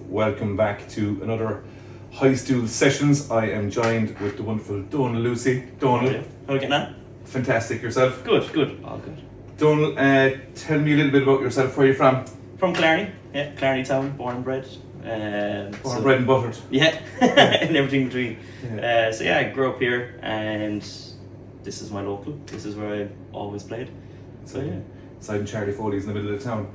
welcome back to another High Stool sessions. I am joined with the wonderful Donal Lucey. Donal, How are you getting on? fantastic. Yourself? Good, all good. Donal, tell me a little bit about yourself. Where are you from? From Killarney, yeah, Killarney town, born and bred. Bread and buttered. Yeah, and everything between. Yeah. I grew up here, and this is my local. This is where I always played. So yeah. Beside Charlie Foleys in the middle of the town.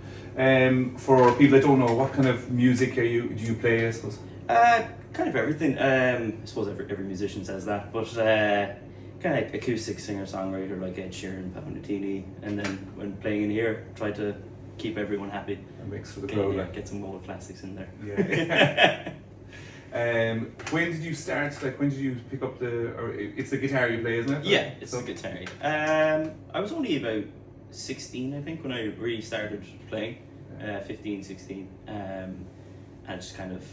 For people that don't know, what kind of music do you play, I suppose? Kind of everything. I suppose every musician says that, but kind of like acoustic singer-songwriter like Ed Sheeran, Poundatini, and then when playing in here, try to keep everyone happy. A mix for the crowd. Get some old classics in there. Yeah. When did you start? Like, when did you pick up it's the guitar you play, isn't it? Yeah, it's the guitar. I was only about 16, I think, when I really started playing. 15, 16. And just kind of,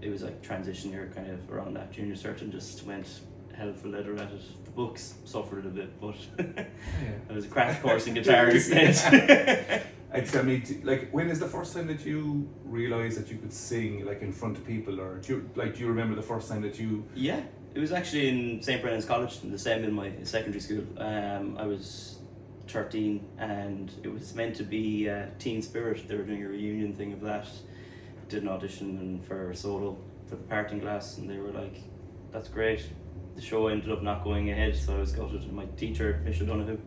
it was like transition year, kind of around that junior cert, and just went hell for leather at it. The books suffered a bit, but it was a crash course in guitar instead. I'd tell me, like, when is the first time that you realised that you could sing, like, in front of people, or do you remember the first time that you? Yeah, it was actually in St. Brennan's College, in the same in my secondary school. I was 13, and it was meant to be Teen Spirit. They were doing a reunion thing of that. Did an audition for a solo for the parting glass, and they were like, "That's great." The show ended up not going ahead, so I was gutted. And my teacher, Miss O'Donoghue,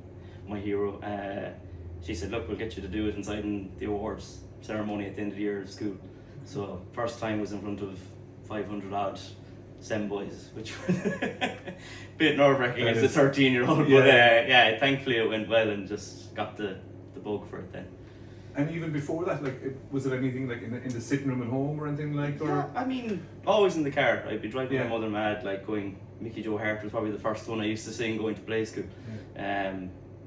my hero, she said, "Look, we'll get you to do it inside in the awards ceremony at the end of the year of school." So first time was in front of 500 odd SEM boys, which was a bit nerve-wracking as a 13-year-old. Yeah. But thankfully it went well, and just got the bug for it then. And even before that, like, was it anything like in the sitting room at home or anything like? Or? Yeah, I mean, always in the car. I'd be driving my Yeah. mother mad, like going. Mickey Joe Hart was probably the first one I used to sing going to play school. Yeah.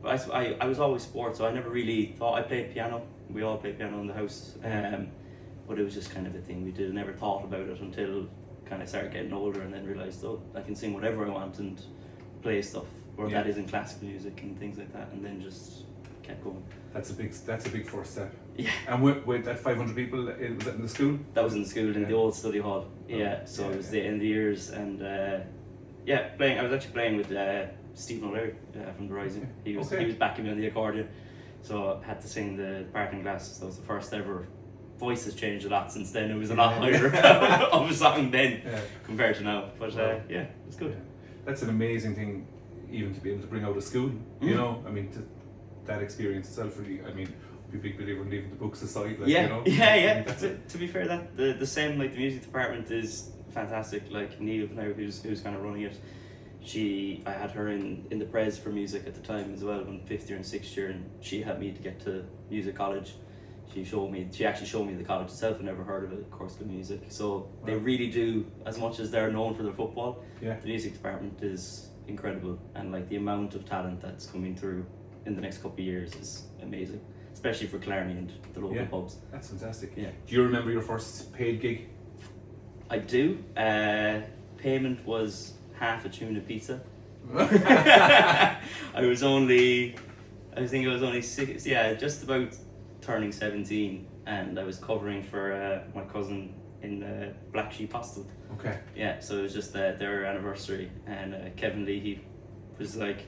But I was always sports, so I never really thought I played piano. We all played piano in the house, but it was just kind of a thing we did. I never thought about it until kind of started getting older, and then realised, oh, I can sing whatever I want and play stuff, or that isn't classical music and things like that, and then just kept going. That's a big first step. Yeah. And with that 500 people, was that in the school? That was in the school, in the old study hall. So it was the end of the years, and playing. I was actually playing with Stephen O'Leary from The Rising. He was backing me on the accordion, so I had to sing the parting glass. That was the first ever. Voice has changed a lot since then. It was a lot higher of a song then compared to now. But it's good. Yeah. That's an amazing thing, even to be able to bring out of school. You know, I mean, that experience itself really. I mean, I'd be a big believer in leaving the books aside. Like, you know, To be fair, that the same, like, the music department is fantastic. Like Neil now, who's kind of running it. I had her in the Pres for music at the time as well, in 5th year and 6th year, and she helped me to get to music college. She actually showed me the college itself. I never heard of it, course of music. So they really do, as much as they're known for their football, the music department is incredible, and like the amount of talent that's coming through in the next couple of years is amazing, especially for Killarney and the local pubs. That's fantastic. Yeah. Do you remember your first paid gig? I do. Payment was half a tuna pizza. I think I was only 6, just about turning 17, and I was covering for my cousin in Black Sheep Hostel. Okay. Yeah, so it was just their anniversary, and Kevin Lee, he was like,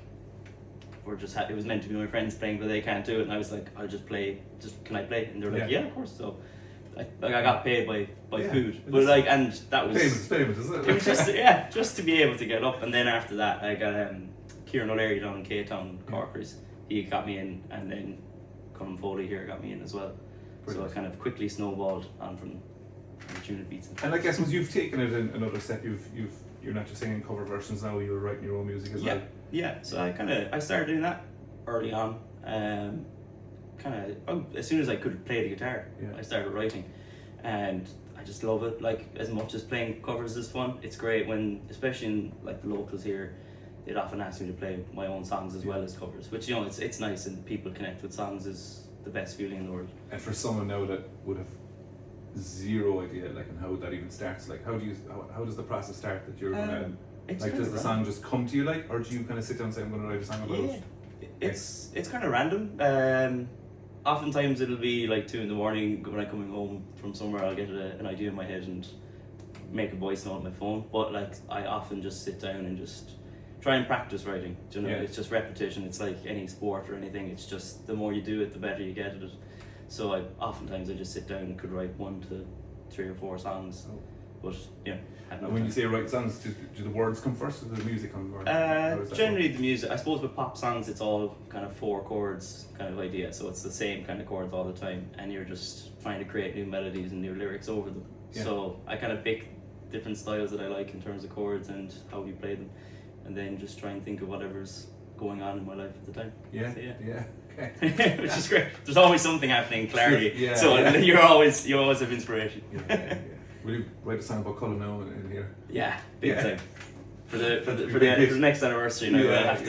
it was meant to be my friends playing, but they can't do it, and I was like, I'll just play, can I play? And they were like, yeah, of course. So I got paid by food, but like, and that was payment, is it? It was just to be able to get up. And then after that, I got Kieran O'Leary down in K-Town, Corkers. He got me in, and then Colin Foley here got me in as well. Brilliant. So I kind of quickly snowballed on from tuna pizza. And I guess once you've taken it another step, you're not just singing cover versions now. You're writing your own music as well. Yeah. So I started doing that early on. As soon as I could play the guitar, I started writing, and I just love it. Like, as much as playing covers is fun, it's great when, especially in like the locals here, they'd often ask me to play my own songs as well as covers, which, you know, it's nice, and people connect with songs is the best feeling in the world. And for someone now that would have zero idea, like, and how that even starts, like, how does the process start that you're gonna, like, does the song just come to you, like, or do you kind of sit down and say, I'm gonna write a song about it? It's kind of random. oftentimes it'll be like 2 a.m. when I'm coming home from somewhere. I'll get an idea in my head and make a voice note on my phone. But like I often just sit down and just try and practice writing. Do you know, it's just repetition. It's like any sport or anything. It's just the more you do it, the better you get at it. So oftentimes I just sit down and could write 1 to 3 or 4 songs. But yeah. And when you say write songs, do the words come first or the music come first? Generally the music. I suppose with pop songs it's all kind of 4 chords kind of idea. So it's the same kind of chords all the time, and you're just trying to create new melodies and new lyrics over them. Yeah. So I kind of pick different styles that I like in terms of chords and how you play them, and then just try and think of whatever's going on in my life at the time. Yeah. So, yeah. Okay. Which is great. There's always something happening in Killarney. Yeah, so you always have inspiration. Yeah. Will you write a song about Cullen now in here? Yeah, big time. For the next anniversary, now we'll have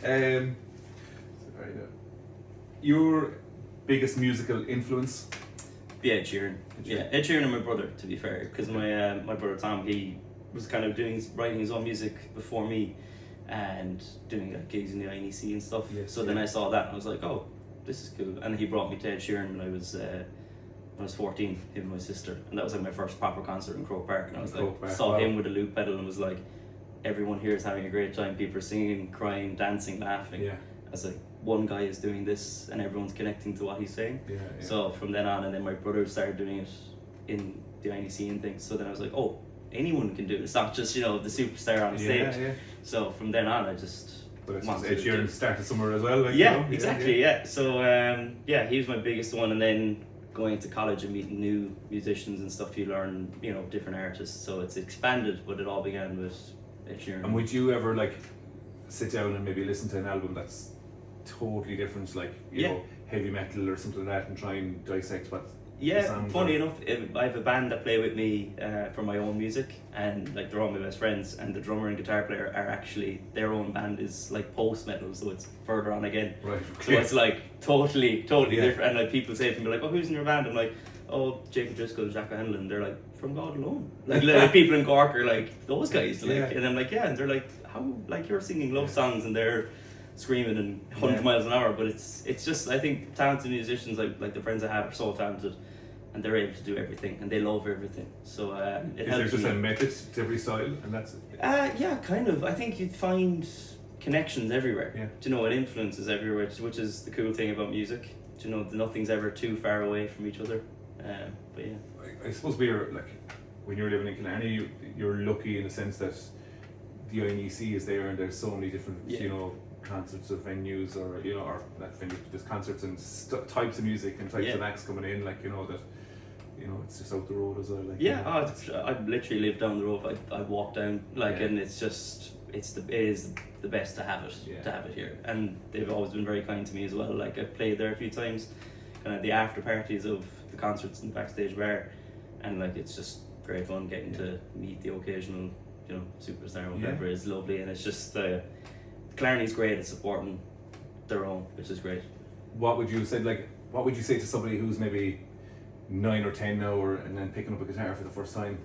to. Your biggest musical influence? Ed Sheeran. Yeah, Ed Sheeran and my brother, to be fair, because my brother Tom, he was kind of writing his own music before me, and doing like gigs in the INEC and stuff. Yes, so then I saw that and I was like, oh, this is cool. And he brought me to Ed Sheeran when I was 14, him and my sister, and that was like my first proper concert in Croke Park. And I was saw him with a loop pedal and was like, everyone here is having a great time. People are singing, crying, dancing, laughing. Yeah. I was like, one guy is doing this and everyone's connecting to what he's saying. Yeah. So from then on, and then my brother started doing it in the INEC and things. So then I was like, oh, anyone can do it. It's not just, the superstar on the stage. Yeah. So from then on, I just. But it's Ed Sheeran started somewhere as well. Like, exactly. Yeah. So he was my biggest one, and then going to college and meeting new musicians and stuff, you learn, different artists. So it's expanded, but it all began with Ed Sheeran. And would you ever like sit down and maybe listen to an album that's totally different, like you know, heavy metal or something like that, and try and dissect what? Yeah, funny enough, I have a band that play with me for my own music, and like they're all my best friends, and the drummer and guitar player are actually, their own band is like post metal, so it's further on again. Right. Okay. So it's like totally different, and like people say to me like, oh, who's in your band? I'm like, oh, Jacob Driscoll, Jack O'Hanlon. They're like, from God Alone. Like people in Cork are like, those guys, like, and I'm like, yeah, and they're like, how, like you're singing love songs and they're screaming and 100 miles an hour, but it's just, I think talented musicians like the friends I have are so talented, and they're able to do everything and they love everything. So it helps. Is there just a method to every style, and that's it? Yeah, kind of. I think you'd find connections everywhere. Yeah. Do you know, it influences everywhere, which is the cool thing about music. Do you know, nothing's ever too far away from each other. But yeah. I suppose we're like, when you're living in Killarney, you're lucky in the sense that the INEC is there, and there's so many different concerts of venues, or or that venue, there's concerts and types of music and types of acts coming in, like that it's just out the road as well, like I literally live down the road. I walk down, like, and it's just it is the best to have it here, and they've always been very kind to me as well. Like, I've played there a few times, kind of the after parties of the concerts in the backstage bar, and like it's just great fun getting to meet the occasional superstar or whatever. Is lovely, and it's just Killarney's great at supporting their own, which is great. What would you say to somebody who's maybe 9 or 10 now, and then picking up a guitar for the first time?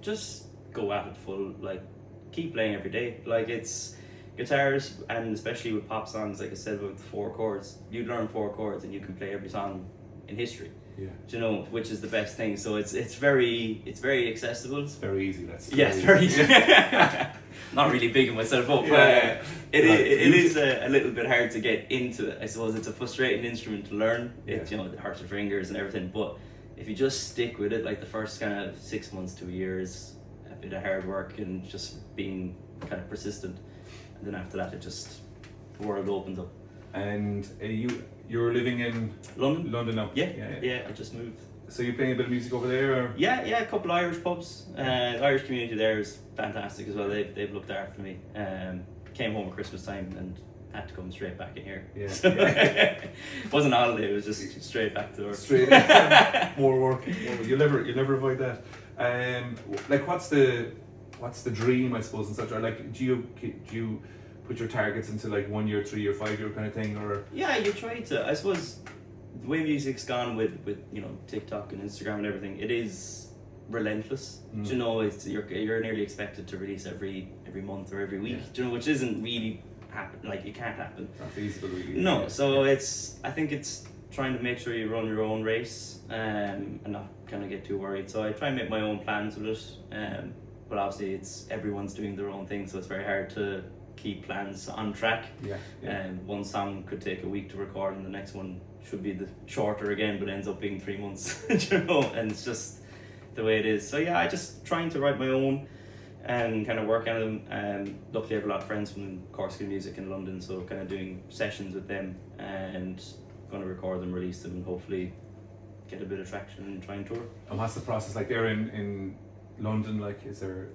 Just go at it full, like keep playing every day. Like, it's guitars, and especially with pop songs, like I said, with the 4 chords, you learn 4 chords and you can play every song in history. Yeah. Do you know, which is the best thing. So it's very accessible. It's very easy. It's very easy. Not really bigging myself up, but it is a little bit hard to get into it. I suppose it's a frustrating instrument to learn. It it hurts your fingers and everything. But if you just stick with it, like the first kind of 6 months to a year is a bit of hard work and just being kind of persistent, and then after that, the world opens up. And you're living in London now? Yeah, I just moved. So you're playing a bit of music over there? Or? Yeah, a couple of Irish pubs. The Irish community there is fantastic as well. They've looked after me. Came home at Christmas time and had to come straight back in here. Yeah. So it wasn't a holiday, it was just straight back to work. Straight more work. You'll never avoid that. Like, what's the dream, I suppose, and such? Or like, do you put your targets into like 1 year, 3 year, 5 year kind of thing, or? Yeah, you try to. I suppose the way music's gone with TikTok and Instagram and everything, it is relentless. Do you know, you're nearly expected to release every month or every week. Do you know, which isn't really happen. Like it can't happen. It's not feasible really. No, Yeah. so I think it's trying to make sure you run your own race and not kind of get too worried. So I try and make my own plans with it, but obviously everyone's doing their own thing, so it's very hard to keep plans on track. Yeah. And one song could take a week to record, and the next one should be the shorter again, but ends up being 3 months. You know, and it's just the way it is. So yeah, I just trying to write my own and kind of work on them. Luckily I have a lot of friends from Cork School of Music in London, so kind of doing sessions with them and going to record them, release them, and hopefully get a bit of traction and try and tour. And what's the process like there in London? Like, is there?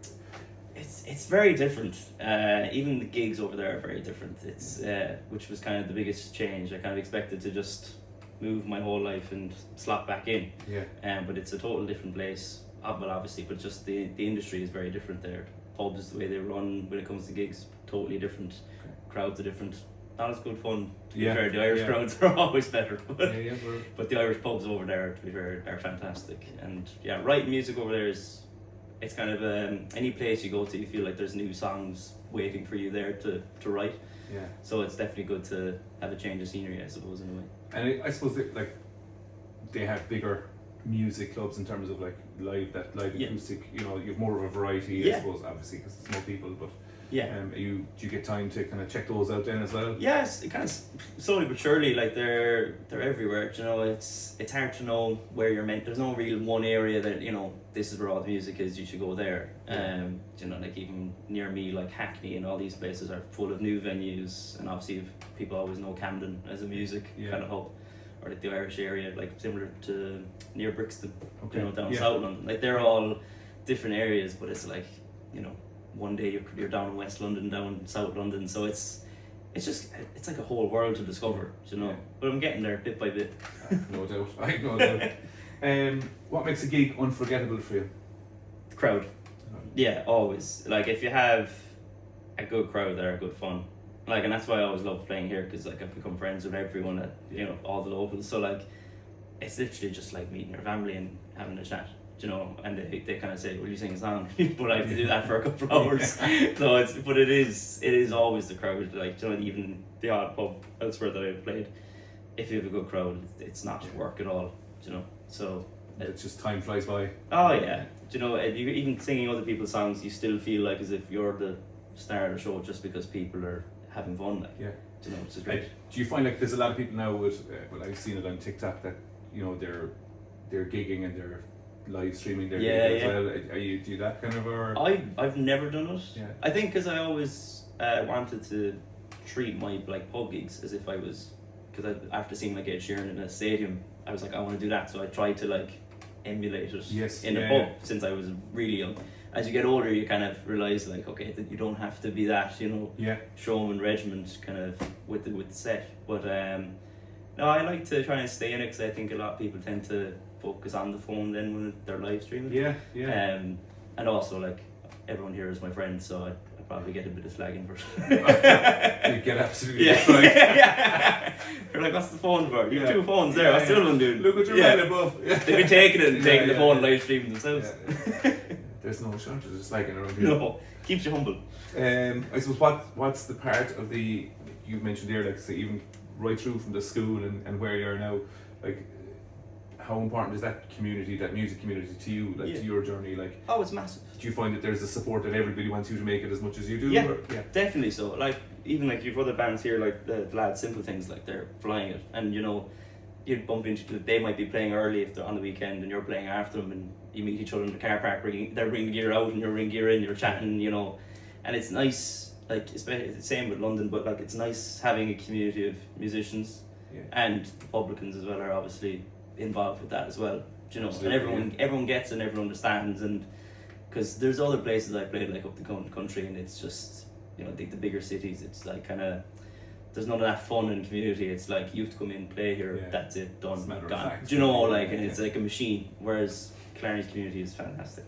It's very different. Even the gigs over there are very different. It's which was kind of the biggest change. I kind of expected to just move my whole life and slot back in. Yeah. But it's a total different place. Well, obviously, but just the industry is very different there. Pubs, the way they run when it comes to gigs, totally different. Okay. Crowds are different. Not as good fun. To be Yeah, fair, the Irish yeah. crowds are always better. Yeah, But the Irish pubs over there, to be fair, are fantastic. And yeah, writing music over there it's kind of any place you go to, you feel like there's new songs waiting for you there to write. yeah. So it's definitely good to have a change of scenery, I suppose, in a way. And I suppose they have bigger music clubs in terms of like live Yeah. acoustic. You know, you have more of a variety. Yeah. I suppose, obviously, because there's more people. But Yeah. do you get time to kind of check those out then as well? Yes, it kind of slowly but surely, like they're everywhere. You know, it's hard to know where you're meant. There's no real one area that, you know, this is where all the music is. You should go there. You know, like even near me, like Hackney and all these places are full of new venues, and obviously people always know Camden as a music kind of hub, or like the Irish area, like similar to near Brixton. Okay. You know, down Yeah. South London. Like they're all different areas, but it's like, you know, one day you're down in West London, down in South London, so it's like a whole world to discover, you know. Yeah. But I'm getting there bit by bit. No doubt. I have no doubt. What makes a gig unforgettable for you? Crowd, yeah, always. Like if you have a good crowd, they're good fun. Like, and that's why I always love playing here, because like I've become friends with everyone at, you know, all the locals. So like, it's literally just like meeting your family and having a chat. You know, and they kind of say, "Will you sing a song?" But I have to do that for a couple of hours. So it is always the crowd. Like, you know, even the odd pub elsewhere that I've played, if you have a good crowd, it's not work at all. You know, so It's just time flies by. oh yeah, you know, you even singing other people's songs, you still feel like as if you're the star of the show just because people are having fun. Like, Yeah. you know, which is great. Do you find like there's a lot of people now with well, I've seen it on TikTok that, you know, they're gigging and they're live streaming their gig as well. Are you do that kind of, or? I've never done it. Yeah. I think because I always wanted to treat my like pub gigs as if I was, because after seeing like Ed Sheeran in a stadium, I was like, I want to do that. So I tried to like emulate it in a pub since I was really young. As you get older, you kind of realize like, okay, that you don't have to be that, you know, showman regiment kind of with the set. But no, I like to try and stay in it because I think a lot of people tend to focus on the phone then when they're live streaming. And also like everyone here is my friend, so I probably get a bit of slagging for it. You get absolutely yeah. They're like, what's the phone for? You have two phones there. What's the other one doing? Look what you're right above. They've been taking it and taking the phone live streaming themselves. There's no shortage of slagging around here. No, keeps you humble. I suppose what's the part of the, you mentioned there, like say even right through from the school and where you are now, like how important is that community, that music community to you, like to your journey? Like, oh, it's massive. Do you find that there's a support that everybody wants you to make it as much as you do? Yeah, or? definitely so. Like even like you've other bands here, like the lads Simple Things, like they're flying it, and you know, you bump into, they might be playing early if they're on the weekend, and you're playing after them, and you meet each other in the car park, they're bringing gear out and you're bringing gear in, you're chatting, you know, and it's nice. Like especially it's the same with London, but like it's nice having a community of musicians, and publicans as well are obviously involved with that as well. You know, Absolutely, and everyone gets and everyone understands, and because there's other places I played like up the country, and it's just, you know, the bigger cities, it's like kind of, there's none of that fun and community. It's like you have to come in, play here, that's it, done, gone. Do you know, like, and it's like a machine. Whereas Killarney's community is fantastic.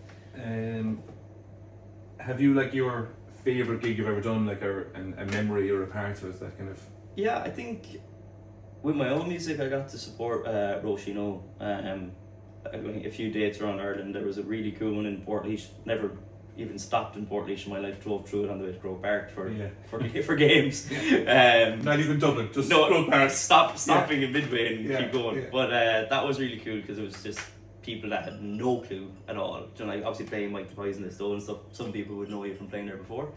Have you like your favourite gig you've ever done, like a memory or a part of that kind of? Yeah, I think with my own music, I got to support Roisin a few dates around Ireland. There was a really cool one in Portlaoise. even stopped in Portlaoise in my life, drove through it on the way to Croke Park for games. Not even Dublin, just no, Croke Park. Stopping in midway and keep going. Yeah. But that was really cool because it was just people that had no clue at all. You know, like obviously playing Mike the Poison Stone and stuff, some people would know you from playing there before.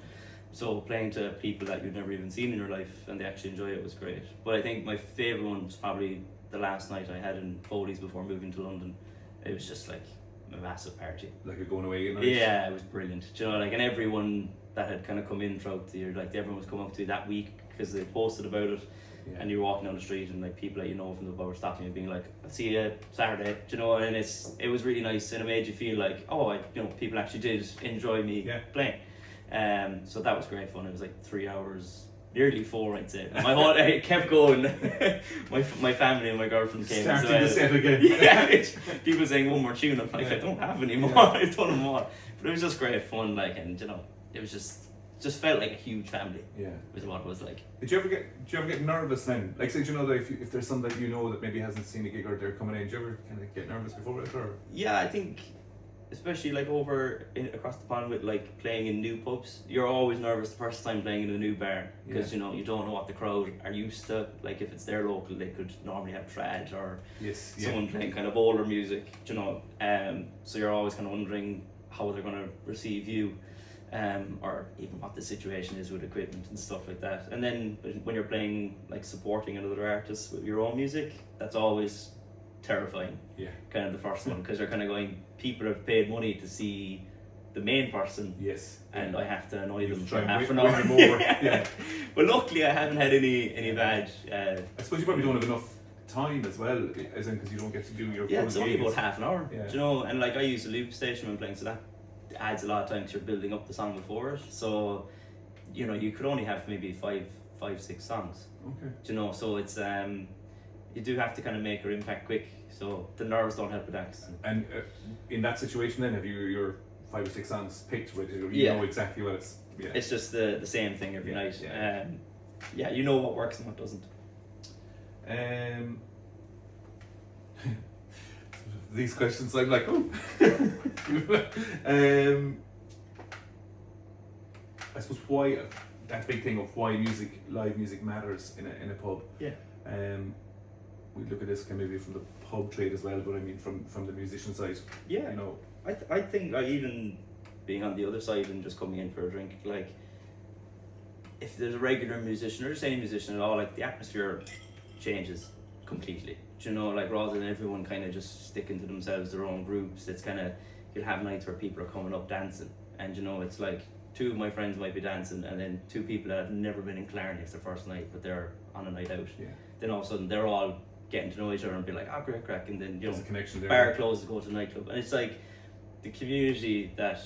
So playing to people that you'd never even seen in your life and they actually enjoy it was great. But I think my favourite one was probably the last night I had in Foleys before moving to London. It was just like a massive party. Like a going away night? Yeah, it was brilliant. Do you know, like, and everyone that had kind of come in throughout the year, like everyone was coming up to you that week because they posted about it. Yeah. And you're walking down the street and like people that you know from the pub were stopping you being like, I'll see you Saturday, do you know, and it was really nice and it made you feel like, people actually did enjoy me playing. So that was great fun. It was like 3 hours, nearly 4 I'd say. My whole I kept going. my family and my girlfriend came. Starting the set again. Yeah, people saying one more tune. I'm like, I don't have any more. I've done them all. But it was just great fun, like, and you know, it was just felt like a huge family. Yeah, was what it was like. Did you ever get nervous then? Like, say, do you know that if there's someone that you know that maybe hasn't seen a gig or they're coming in, do you ever kind of get nervous before it, or? Yeah, I think, especially like across the pond with like playing in new pubs, you're always nervous the first time playing in a new bar because you know you don't know what the crowd are used to. Like if it's their local, they could normally have trad or someone playing kind of older music, you know. So you're always kind of wondering how they're going to receive you. Or even what the situation is with equipment and stuff like that. And then when you're playing, like supporting another artist with your own music, that's always terrifying. Yeah. Kind of the first one, because you're kind of going, people have paid money to see the main person. Yes. And I have to annoy them for half an hour. Yeah. But luckily I haven't had any bad. I suppose you probably don't have enough time as well, as in because you don't get to do your full it's only about half an hour. Yeah. Do you know, and like I use a loop station when playing, so that adds a lot of time because you're building up the song before it. So, you know, you could only have maybe five, 6 songs. Okay. Do you know, so it's you do have to kind of make your impact quick. So the nerves don't help with that. And in that situation, then have you your 5 or 6 songs picked with you? Know exactly what it's. Yeah. It's just the same thing every night. Yeah. You know what works and what doesn't. These questions, I'm like, oh. I suppose why that big thing of why live music matters in a pub. Yeah. We look at this kind of maybe from the pub trade as well, but I mean from the musician side. Yeah. You know. I think like even being on the other side and just coming in for a drink, like if there's a regular musician or just any musician at all, like the atmosphere changes completely. You know, like rather than everyone kind of just sticking to themselves, their own groups, it's kind of, you'll have nights where people are coming up dancing, and you know, it's like 2 of my friends might be dancing, and then 2 people that have never been in Killarney, it's their first night, but they're on a night out. Yeah. Then all of a sudden they're all getting to know each other and be like, oh, great crack, and then you know, a connection there. Bar closes, go to the nightclub, and it's like the community that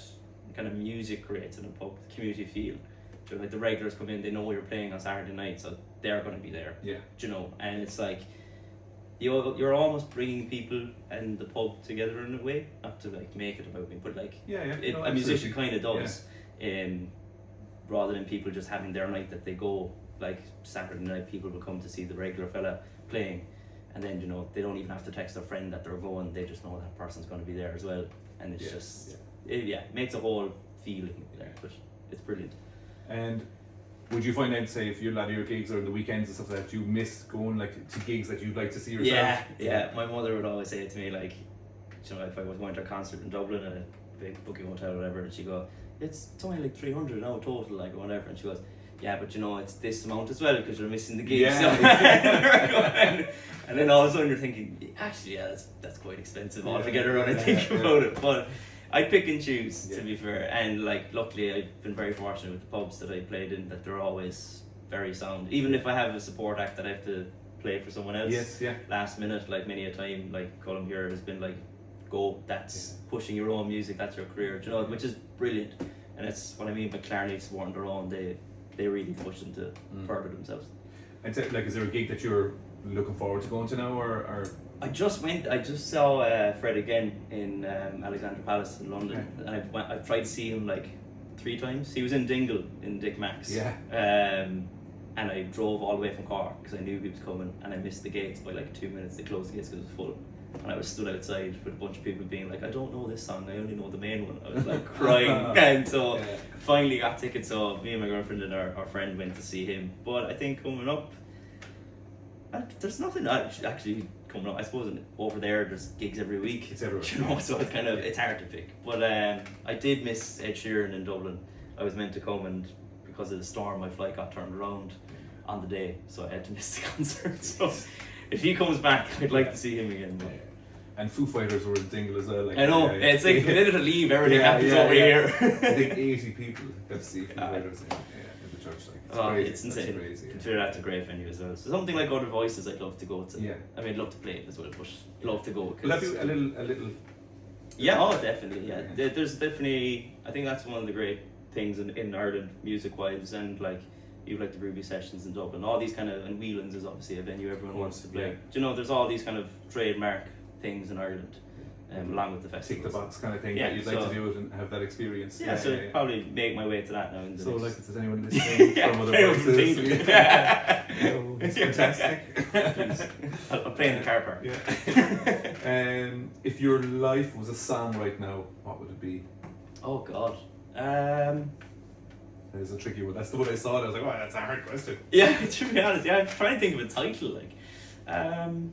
kind of music creates in a pub, the community feel. So like the regulars come in, they know you're playing on Saturday night, so they're going to be there. Yeah. You know, and it's like you're almost bringing people and the pub together in a way, not to like make it about me, but like a musician kind of does. Rather than people just having their night that they go, like Saturday night, people will come to see the regular fella playing, and then you know they don't even have to text their friend that they're going, they just know that person's going to be there as well, and it's just it makes a whole feeling there, but it's brilliant. And would you find out, say, if a lot of your gigs are on the weekends and stuff like that, you miss going like to gigs that you'd like to see yourself? Yeah. My mother would always say it to me, like, you know, if I was going to a concert in Dublin at a big booking hotel or whatever, and she'd go, it's only like 300 now total, like, or whatever, and she goes, yeah, but you know, it's this amount as well because you're missing the gigs. Yeah. And then all of a sudden you're thinking, actually, that's quite expensive altogether when I think about it. But I pick and choose, to be fair, and like luckily I've been very fortunate with the pubs that I played in that they're always very sound. Even if I have a support act that I have to play for someone else, last minute, like many a time, like Colm here has been like, go, that's pushing your own music, that's your career, you know, which is brilliant. And it's what I mean by Killarney supporting their own, they really push them to further themselves. And like, is there a gig that you're looking forward to going to now, or? I just saw Fred again in Alexandra Palace in London, and I've tried to see him like 3 times. He was in Dingle in Dick Max, and I drove all the way from Cork because I knew he was coming, and I missed the gates by like 2 minutes. They closed the gates because it was full, And I was stood outside with a bunch of people being like, I don't know this song, I only know the main one. I was like crying. And so finally got tickets, so me and my girlfriend and our friend went to see him. But I think coming up, there's nothing actually coming up. I suppose over there's gigs every week. It's everywhere. You know, so it's hard to pick. But I did miss Ed Sheeran in Dublin. I was meant to come, and because of the storm, my flight got turned around on the day, so I had to miss the concert. So if he comes back, I'd like to see him again. But. And Foo Fighters were in Dingle as well. Like, I know, it's like they didn't leave, everything happens over here. I think 80 people got to see Foo Fighters in the church. Like, it's insane. That's crazy, Consider that's a great venue as well. So something like Other Voices, I'd love to go to. Yeah. I mean, I'd love to play it as well, but love to go. Will that be a little? Yeah, oh, definitely, yeah. There's definitely, I think that's one of the great things in Ireland, music-wise, and like, you like the Ruby Sessions in Dublin, all these kind of, and Whelan's is obviously a venue everyone wants to play. Do you know, there's all these kind of trademark things in Ireland, along with the festivals. Tick the box kind of thing. Yeah, that you'd like to do it and have that experience. Yeah, so probably make my way to that now. In the so, next... like, if there's anyone listening from Other Voices, it's fantastic. I'll play in the car park. Yeah. If your life was a song right now, what would it be? Oh God. It's a tricky one. That's the one I saw. And I was like, "Wow, that's a hard question." Yeah, to be honest, I'm trying to think of a title. Like, I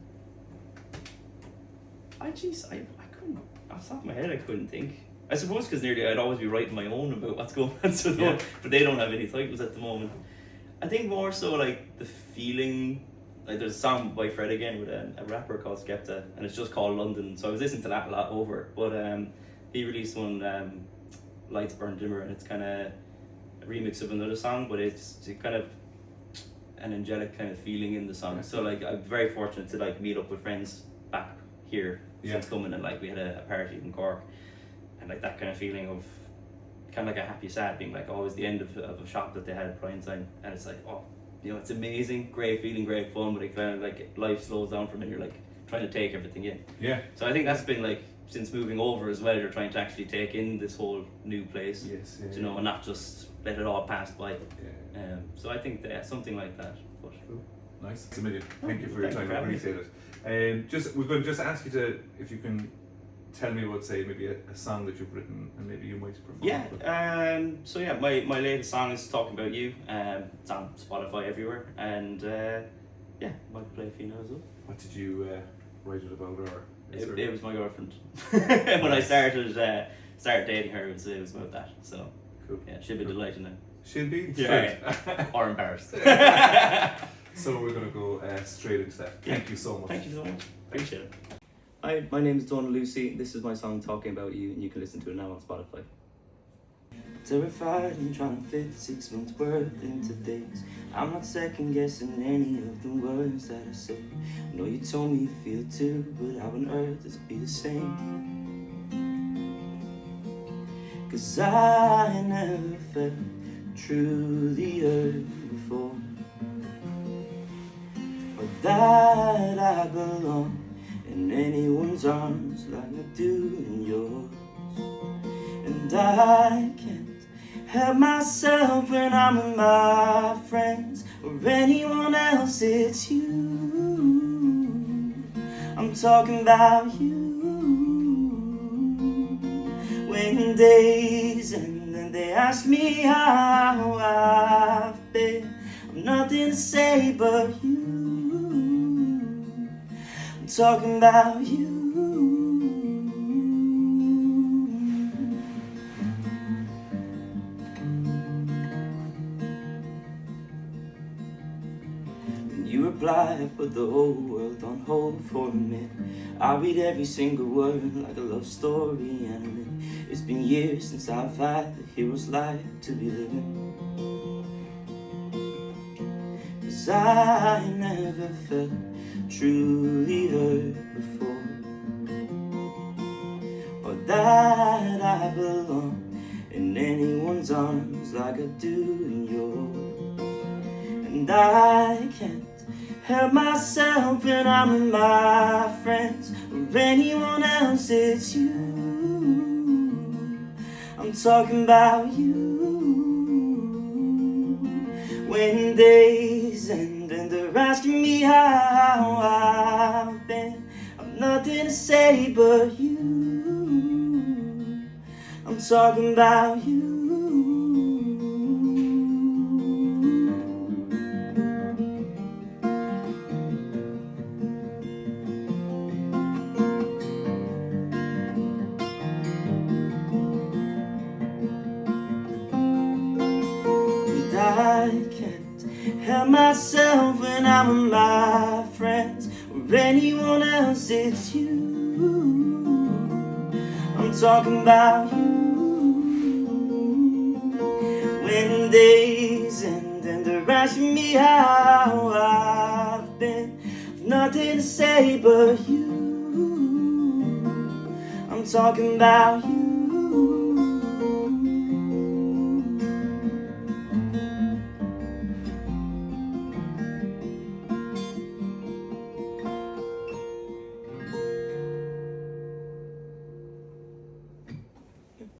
couldn't. Off the top of my head, I couldn't think. I suppose because nearly I'd always be writing my own about what's going on. So but they don't have any titles at the moment. I think more so like the feeling. Like there's a song by Fred again with a rapper called Skepta, and it's just called London. So I was listening to that a lot over it. But he released one, Lights Burn Dimmer, and it's kind of a remix of another song, but it's kind of an angelic kind of feeling in the song. So like I'm very fortunate to like meet up with friends back here since coming, and like we had a party in Cork, and like that kind of feeling of kind of like a happy sad being like always the end of a shop that they had at prime time, and it's like, oh, you know, it's amazing, great feeling, great fun, but it kind of like life slows down from it. You're like trying to take everything in. Yeah. So I think that's been like since moving over as well. You're trying to actually take in this whole new place. Yes. You know, and not just let it all pass by. So I think something like that. But cool. Nice. It's a million. Thank you for your time. I having me. appreciate it. We're going to just ask you to, if you can tell me about, say, maybe a song that you've written and maybe you might perform. Yeah. So yeah, my latest song is Talking About You. It's on Spotify everywhere, and might play a few now as well. What did you write it about, or? It was my girlfriend. When I started dating her, it was about that. So cool. Yeah, she'll be delighted now. She'll be? Yeah. Or embarrassed. So we're going to go straight into that. Thank you so much. Thank you so much. Appreciate it. Hi, my name is Donal Lucey. This is my song Talking About You, and you can listen to it now on Spotify. Terrified and trying to fit 6 months worth into days. I'm not second guessing any of the words that I say. I know you told me you feel too, but how on earth does it be the same? 'Cause I never felt truly hurt before, or that I belong in anyone's arms like I do in yours. And I can't help myself when I'm with my friends or anyone else. It's you. I'm talking about you. When days end and they ask me how I've been, I've nothing to say but you. I'm talking about you. When you reply, I put the whole world on hold for a minute. I read every single word like a love story anime. It's been years since I've had the hero's life to be living. 'Cause I never felt truly hurt before, or that I belong in anyone's arms like I do in yours. And I can't help myself when I'm with my friends or anyone else. It's you. I'm talking about you. When days end and they're asking me how I've been, I've nothing to say but you. I'm talking about you. And I can't help myself when I'm with my friends or anyone else, it's you. I'm talking about you. When days end and they're asking me how I've been, I've nothing to say but you. I'm talking about you.